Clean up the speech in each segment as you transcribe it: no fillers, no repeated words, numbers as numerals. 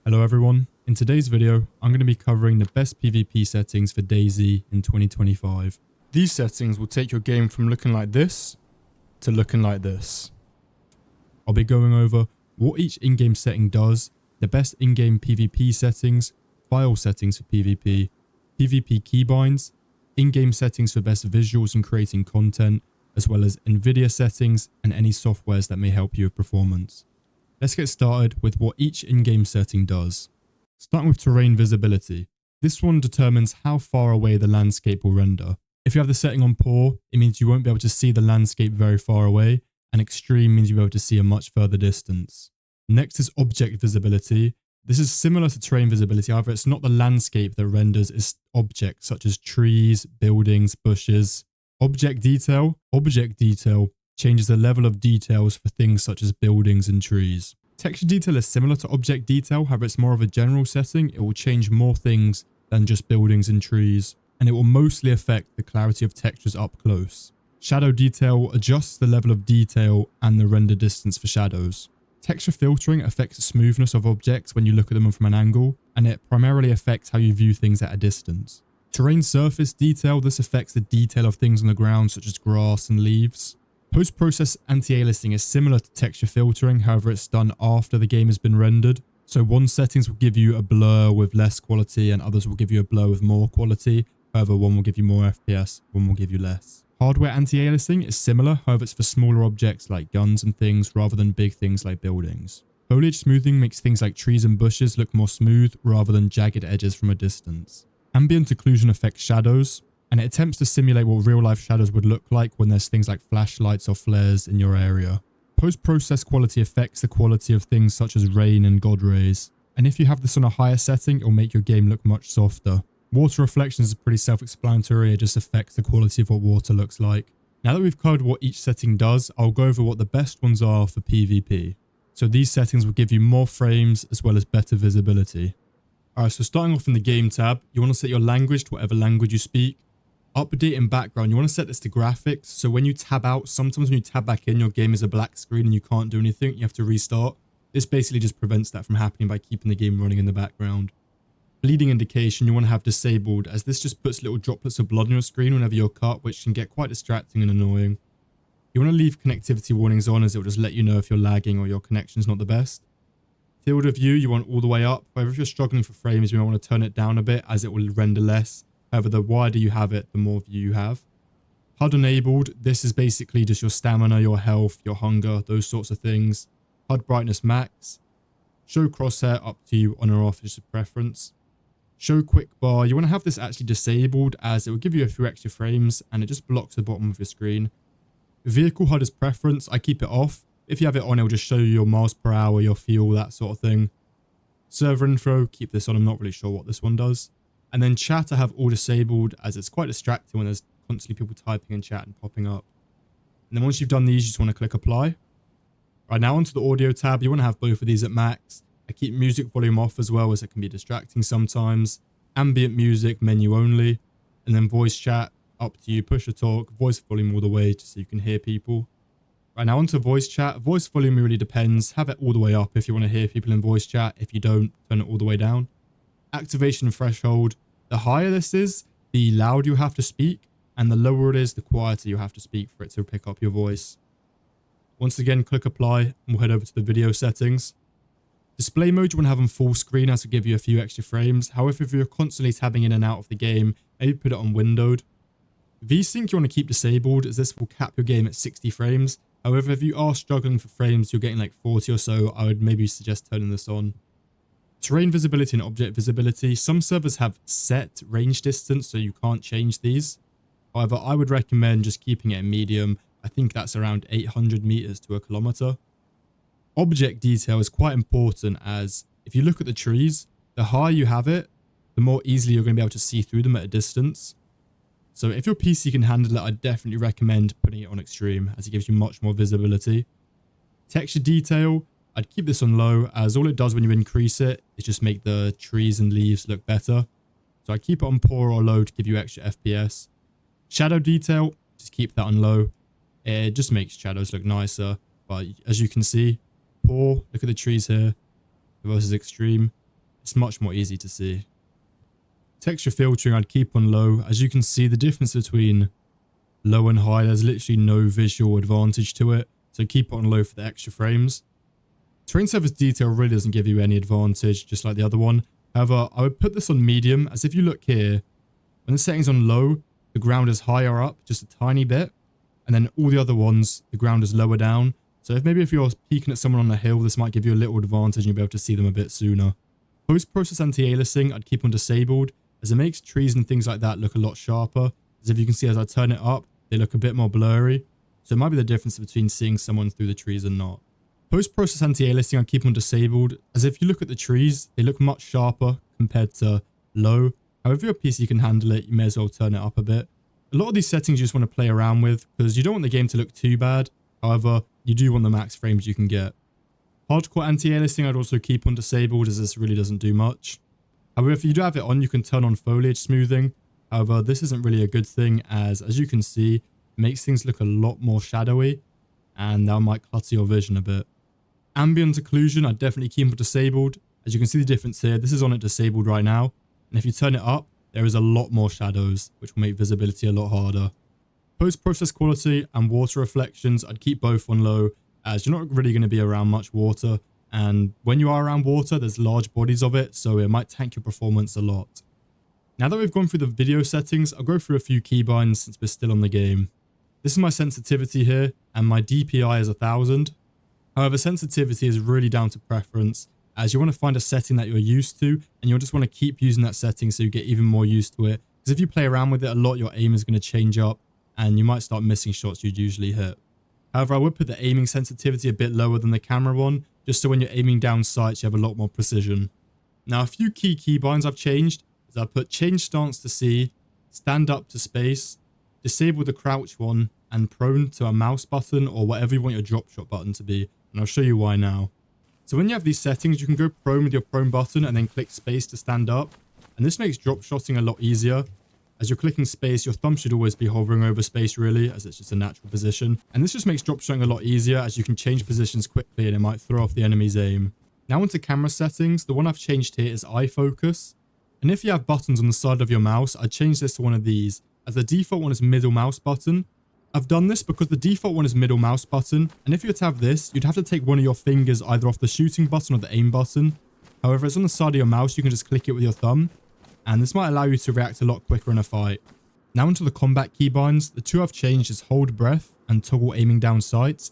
Hello everyone, in today's video I'm going to be covering the best PvP settings for DayZ in 2025. These settings will take your game from looking like this to looking like this. I'll be going over what each in-game setting does, the best in-game PvP settings, file settings for PvP, PvP keybinds, in-game settings for best visuals and creating content, as well as Nvidia settings and any softwares that may help you with performance. Let's get started with what each in-game setting does. Starting with terrain visibility. This one determines how far away the landscape will render. If you have the setting on poor, it means you won't be able to see the landscape very far away, and extreme means you'll be able to see a much further distance. Next is object visibility. This is similar to terrain visibility, however it's not the landscape that renders, it's objects such as trees, buildings, bushes. Object detail changes the level of details for things such as buildings and trees. Texture detail is similar to object detail, however it's more of a general setting. It will change more things than just buildings and trees, and it will mostly affect the clarity of textures up close. Shadow detail adjusts the level of detail and the render distance for shadows. Texture filtering affects the smoothness of objects when you look at them from an angle, and it primarily affects how you view things at a distance. Terrain surface detail, this affects the detail of things on the ground such as grass and leaves. Post-process anti-aliasing is similar to texture filtering, however it's done after the game has been rendered. So one settings will give you a blur with less quality and others will give you a blur with more quality. However, one will give you more FPS, one will give you less. Hardware anti-aliasing is similar, however it's for smaller objects like guns and things rather than big things like buildings. Foliage smoothing makes things like trees and bushes look more smooth rather than jagged edges from a distance. Ambient occlusion affects shadows, and it attempts to simulate what real-life shadows would look like when there's things like flashlights or flares in your area. Post-process quality affects the quality of things such as rain and God rays, and if you have this on a higher setting, it will make your game look much softer. Water reflections is pretty self-explanatory, it just affects the quality of what water looks like. Now that we've covered what each setting does, I'll go over what the best ones are for PvP. So these settings will give you more frames as well as better visibility. Alright, so starting off in the game tab, you want to set your language to whatever language you speak. Update in background, you want to set this to graphics, so when you tab out, sometimes when you tab back in, your game is a black screen and you can't do anything, you have to restart. This basically just prevents that from happening by keeping the game running in the background. Bleeding indication you want to have disabled, as this just puts little droplets of blood on your screen whenever you're cut, which can get quite distracting and annoying. You want to leave connectivity warnings on, as it will just let you know if you're lagging or your connection's not the best. Field of view you want all the way up, however if you're struggling for frames you might want to turn it down a bit as it will render less. However, the wider you have it, the more view you have. HUD enabled, this is basically just your stamina, your health, your hunger, those sorts of things. HUD brightness max. Show crosshair, up to you, on or off, just a preference. Show quick bar, you want to have this actually disabled as it will give you a few extra frames and it just blocks the bottom of your screen. Vehicle HUD is preference, I keep it off. If you have it on, it will just show you your miles per hour, your fuel, that sort of thing. Server info, keep this on, I'm not really sure what this one does. And then chat I have all disabled as it's quite distracting when there's constantly people typing in chat and popping up. And then once you've done these, you just want to click apply. Right, now onto the audio tab, you want to have both of these at max. I keep music volume off as well as it can be distracting sometimes. Ambient music, menu only. And then voice chat, up to you, push to talk, voice volume all the way just so you can hear people. Right, now onto voice chat. Voice volume really depends. Have it all the way up if you want to hear people in voice chat. If you don't, turn it all the way down. Activation threshold. The higher this is, the louder you have to speak, and the lower it is, the quieter you have to speak for it to pick up your voice. Once again, click apply, and we'll head over to the video settings. Display mode you want to have on full screen as to give you a few extra frames. However, if you're constantly tabbing in and out of the game, maybe put it on windowed. VSync you want to keep disabled as this will cap your game at 60 frames. However, if you are struggling for frames, you're getting like 40 or so, I would maybe suggest turning this on. Terrain visibility and object visibility. Some servers have set range distance, so you can't change these. However, I would recommend just keeping it in medium. I think that's around 800 meters to a kilometer. Object detail is quite important as if you look at the trees, the higher you have it, the more easily you're going to be able to see through them at a distance. So if your PC can handle it, I'd definitely recommend putting it on extreme as it gives you much more visibility. Texture detail, I'd keep this on low as all it does when you increase it is just make the trees and leaves look better. So I keep it on poor or low to give you extra FPS. Shadow detail, just keep that on low. It just makes shadows look nicer. But as you can see, poor, look at the trees here versus extreme. it's much more easy to see. Texture filtering I'd keep on low. As you can see, the difference between low and high, there's literally no visual advantage to it, so keep it on low for the extra frames. Terrain surface detail really doesn't give you any advantage, just like the other one. However, I would put this on medium, as if you look here, when the setting's on low, the ground is higher up, just a tiny bit, and then all the other ones, the ground is lower down. So if you're peeking at someone on a hill, this might give you a little advantage and you'll be able to see them a bit sooner. Post-process anti-aliasing, I'd keep on disabled, as it makes trees and things like that look a lot sharper. As if you can see, as I turn it up, they look a bit more blurry. So it might be the difference between seeing someone through the trees and not. Post-process anti-aliasing, I keep on disabled, as if you look at the trees, they look much sharper compared to low. However, if your PC can handle it, you may as well turn it up a bit. A lot of these settings you just want to play around with, because you don't want the game to look too bad. However, you do want the max frames you can get. Hardcore anti-aliasing I'd also keep on disabled, as this really doesn't do much. However, if you do have it on, you can turn on foliage smoothing. However, this isn't really a good thing, as you can see, it makes things look a lot more shadowy, and that might clutter your vision a bit. Ambient occlusion I'd definitely keep on disabled. As you can see the difference here, this is on it disabled right now, and if you turn it up, there is a lot more shadows, which will make visibility a lot harder. Post-process quality and water reflections, I'd keep both on low, as you're not really going to be around much water, and when you are around water, there's large bodies of it, so it might tank your performance a lot. Now that we've gone through the video settings, I'll go through a few keybinds since we're still on the game. This is my sensitivity here, and my DPI is 1000. However, sensitivity is really down to preference, as you want to find a setting that you're used to, and you'll just want to keep using that setting so you get even more used to it. Because if you play around with it a lot, your aim is going to change up, and you might start missing shots you'd usually hit. However, I would put the aiming sensitivity a bit lower than the camera one, just so when you're aiming down sights, you have a lot more precision. Now, a few key keybinds I've changed is I put change stance to C, stand up to space, disable the crouch one, and prone to a mouse button or whatever you want your drop shot button to be. And I'll show you why now. So when you have these settings, you can go prone with your prone button and then click space to stand up. And this makes drop shotting a lot easier. As you're clicking space, your thumb should always be hovering over space really, as it's just a natural position. And this just makes drop shotting a lot easier, as you can change positions quickly and it might throw off the enemy's aim. Now onto camera settings, the one I've changed here is eye focus. And if you have buttons on the side of your mouse, I'd change this to one of these, as the default one is middle mouse button. I've done this because the default one is middle mouse button, and if you were to have this, you'd have to take one of your fingers either off the shooting button or the aim button. However, it's on the side of your mouse, you can just click it with your thumb, and this might allow you to react a lot quicker in a fight. Now onto the combat keybinds, the two I've changed is hold breath and toggle aiming down sights.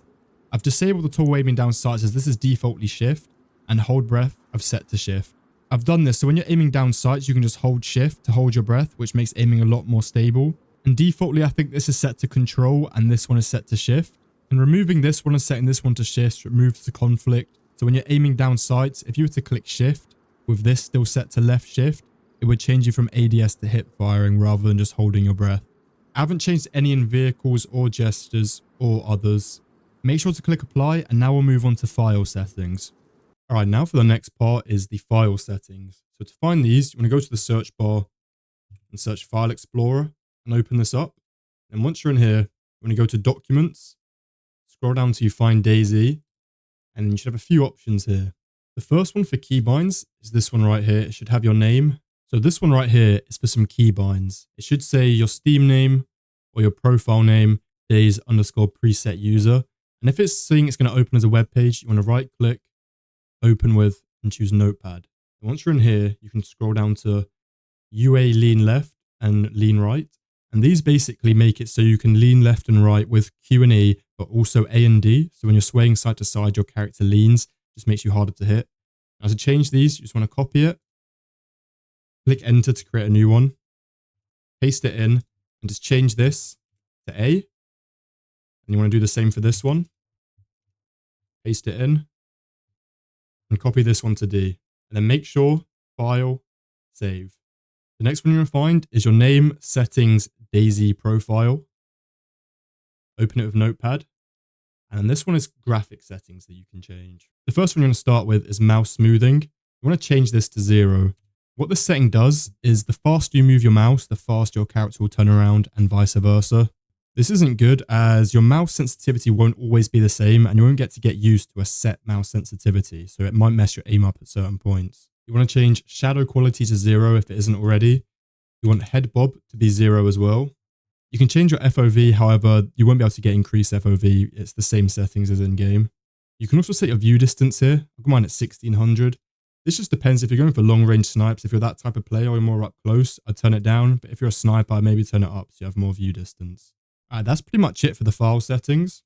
I've disabled the toggle aiming down sights as this is defaultly shift, and hold breath I've set to shift. I've done this so when you're aiming down sights, you can just hold shift to hold your breath, which makes aiming a lot more stable. And defaultly, I think this is set to control and this one is set to shift. And removing this one and setting this one to shift removes the conflict. So when you're aiming down sights, if you were to click shift with this still set to left shift, it would change you from ADS to hip firing rather than just holding your breath. I haven't changed any in vehicles or gestures or others. Make sure to click apply, and now we'll move on to file settings. Alright, now for the next part is the file settings. So to find these, you want to go to the search bar and search File Explorer and open this up. And once you're in here, you want to go to Documents, scroll down till you find DayZ, and you should have a few options here. The first one for keybinds is this one right here. It should have your name. So this one right here is for some keybinds. It should say your Steam name or your profile name, DayZ_preset user. And if it's saying it's going to open as a web page, you want to right click, open with, and choose Notepad. And once you're in here, you can scroll down to UA lean left and lean right. And these basically make it so you can lean left and right with Q and E, but also A and D. So when you're swaying side to side, your character leans, just makes you harder to hit. Now to change these, you just want to copy it, click enter to create a new one, paste it in, and just change this to A. And you want to do the same for this one. Paste it in, and copy this one to D. And then make sure, file, save. The next one you're going to find is your name, settings, DayZ profile. Open it with Notepad. And this one is graphic settings that you can change. The first one you're going to start with is mouse smoothing. You want to change this to 0. What this setting does is the faster you move your mouse, the faster your character will turn around and vice versa. This isn't good as your mouse sensitivity won't always be the same and you won't get used to a set mouse sensitivity. So it might mess your aim up at certain points. You want to change shadow quality to 0 if it isn't already. You want head bob to be 0 as well. You can change your FOV, however, you won't be able to get increased FOV. It's the same settings as in-game. You can also set your view distance here. I've got mine at 1600. This just depends if you're going for long-range snipes. If you're that type of player or you're more up close, I'd turn it down. But if you're a sniper, I'd maybe turn it up so you have more view distance. Alright, that's pretty much it for the file settings.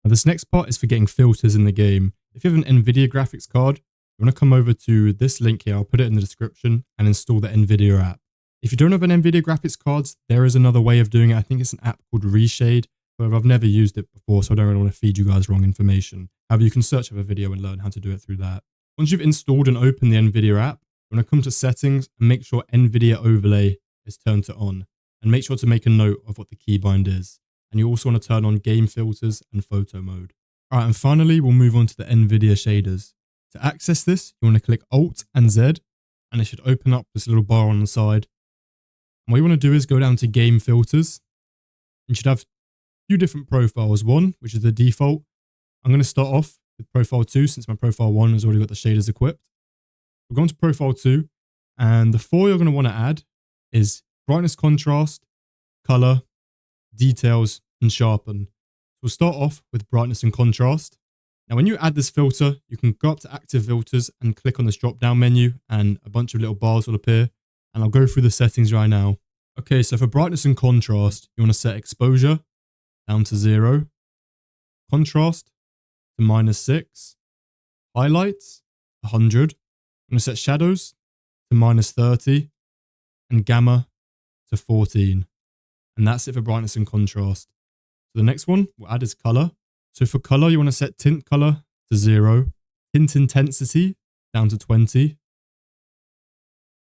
Now this next part is for getting filters in the game. If you have an Nvidia graphics card, you want to come over to this link here. I'll put it in the description and install the Nvidia app. If you don't have an Nvidia graphics card, there is another way of doing it. I think it's an app called Reshade. However, I've never used it before, so I don't really want to feed you guys wrong information. However, you can search up a video and learn how to do it through that. Once you've installed and opened the Nvidia app, you want to come to settings and make sure Nvidia overlay is turned to on. And make sure to make a note of what the keybind is. And you also want to turn on game filters and photo mode. Alright, and finally, we'll move on to the Nvidia shaders. To access this, you want to click Alt and Z, and it should open up this little bar on the side. And what you want to do is go down to game filters. You should have a few different profiles. One, which is the default. I'm going to start off with profile 2 since my profile 1 has already got the shaders equipped. We're going to profile 2, and the 4 you're going to want to add is brightness contrast, color, details, and sharpen. So we'll start off with brightness and contrast. Now when you add this filter, you can go up to active filters and click on this drop down menu and a bunch of little bars will appear. And I'll go through the settings right now. Okay, so for brightness and contrast, you want to set exposure down to 0, contrast to -6, highlights 100. I'm going to set shadows to -30 and gamma to 14. And that's it for brightness and contrast. So the next one we'll add is color. So for color, you want to set tint color to 0, tint intensity down to 20,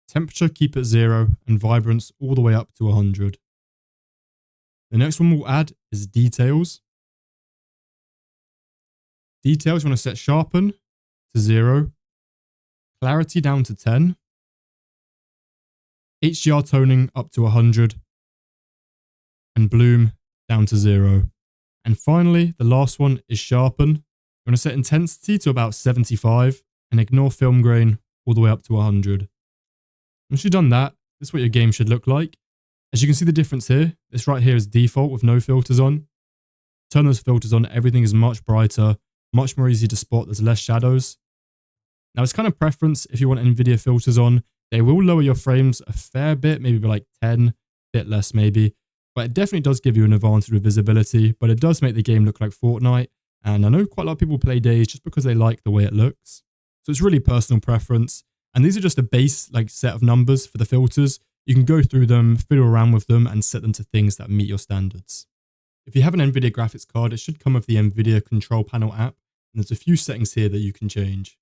temperature keep at 0, and vibrance all the way up to 100. The next one we'll add is details. Details, you want to set sharpen to 0, clarity down to 10, HDR toning up to 100, and bloom down to 0. And finally, the last one is sharpen. You want to set intensity to about 75 and ignore film grain all the way up to 100. Once you've done that, this is what your game should look like. As you can see the difference here, this right here is default with no filters on. Turn those filters on, everything is much brighter, much more easy to spot, there's less shadows. Now it's kind of preference if you want Nvidia filters on. They will lower your frames a fair bit, maybe by like 10, a bit less maybe. But it definitely does give you an advantage with visibility, but it does make the game look like Fortnite. And I know quite a lot of people play DayZ just because they like the way it looks. So it's really personal preference. And these are just a base set of numbers for the filters. You can go through them, fiddle around with them, and set them to things that meet your standards. If you have an Nvidia graphics card, it should come with the Nvidia control panel app. And there's a few settings here that you can change.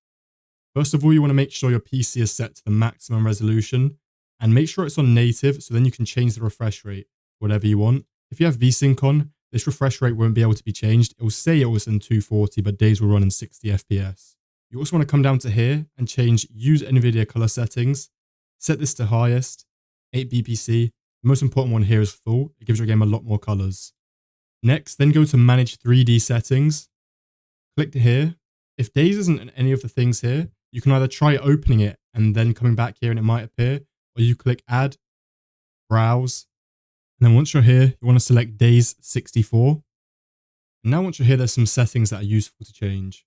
First of all, you want to make sure your PC is set to the maximum resolution. And make sure it's on native, so then you can change the refresh rate. Whatever you want. If you have VSync on, this refresh rate won't be able to be changed. It will say it was in 240, but DayZ will run in 60 FPS. You also want to come down to here and change use Nvidia color settings. Set this to highest, 8 BPC. The most important one here is full. It gives your game a lot more colors. Next, then go to manage 3D settings. Click here. If DayZ isn't in any of the things here, you can either try opening it and then coming back here and it might appear, or you click add, browse. And then once you're here, you want to select DayZ 64. And now once you're here, there's some settings that are useful to change.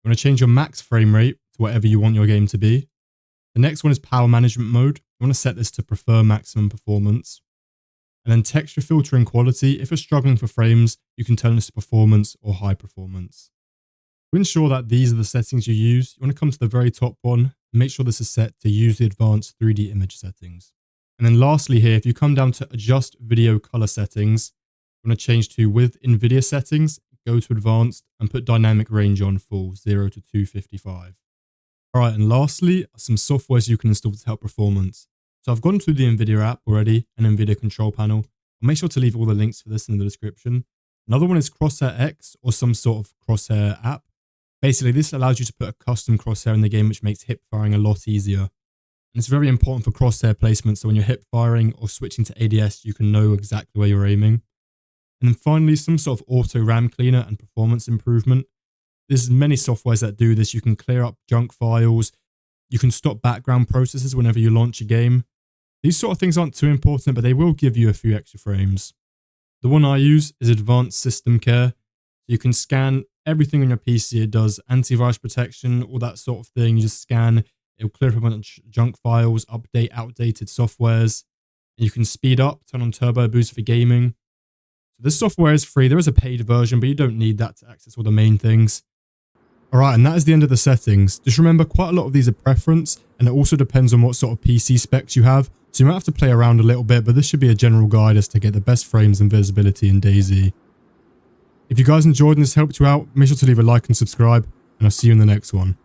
You want to change your max frame rate to whatever you want your game to be. The next one is power management mode. You want to set this to prefer maximum performance. And then texture filtering quality. If you're struggling for frames, you can turn this to performance or high performance. To ensure that these are the settings you use, you want to come to the very top one and make sure this is set to use the advanced 3D image settings. And then lastly here, if you come down to adjust video color settings, you want to change to with Nvidia settings, go to advanced and put dynamic range on full 0 to 255. Alright, and lastly, some softwares you can install to help performance. So I've gone through the Nvidia app already, an Nvidia control panel. I'll make sure to leave all the links for this in the description. Another one is Crosshair X or some sort of Crosshair app. Basically, this allows you to put a custom crosshair in the game, which makes hip firing a lot easier. And it's very important for crosshair placement, so when you're hip firing or switching to ADS, you can know exactly where you're aiming. And then finally, some sort of auto RAM cleaner and performance improvement. There's many softwares that do this. You can clear up junk files. You can stop background processes whenever you launch a game. These sort of things aren't too important, but they will give you a few extra frames. The one I use is Advanced System Care. You can scan everything on your PC. It does antivirus protection, all that sort of thing. You just scan, it'll clear up a bunch of junk files, update outdated softwares. And you can speed up, turn on Turbo Boost for gaming. So this software is free. There is a paid version, but you don't need that to access all the main things. Alright, and that is the end of the settings. Just remember, quite a lot of these are preference, and it also depends on what sort of PC specs you have. So you might have to play around a little bit, but this should be a general guide as to get the best frames and visibility in DayZ. If you guys enjoyed and this helped you out, make sure to leave a like and subscribe, and I'll see you in the next one.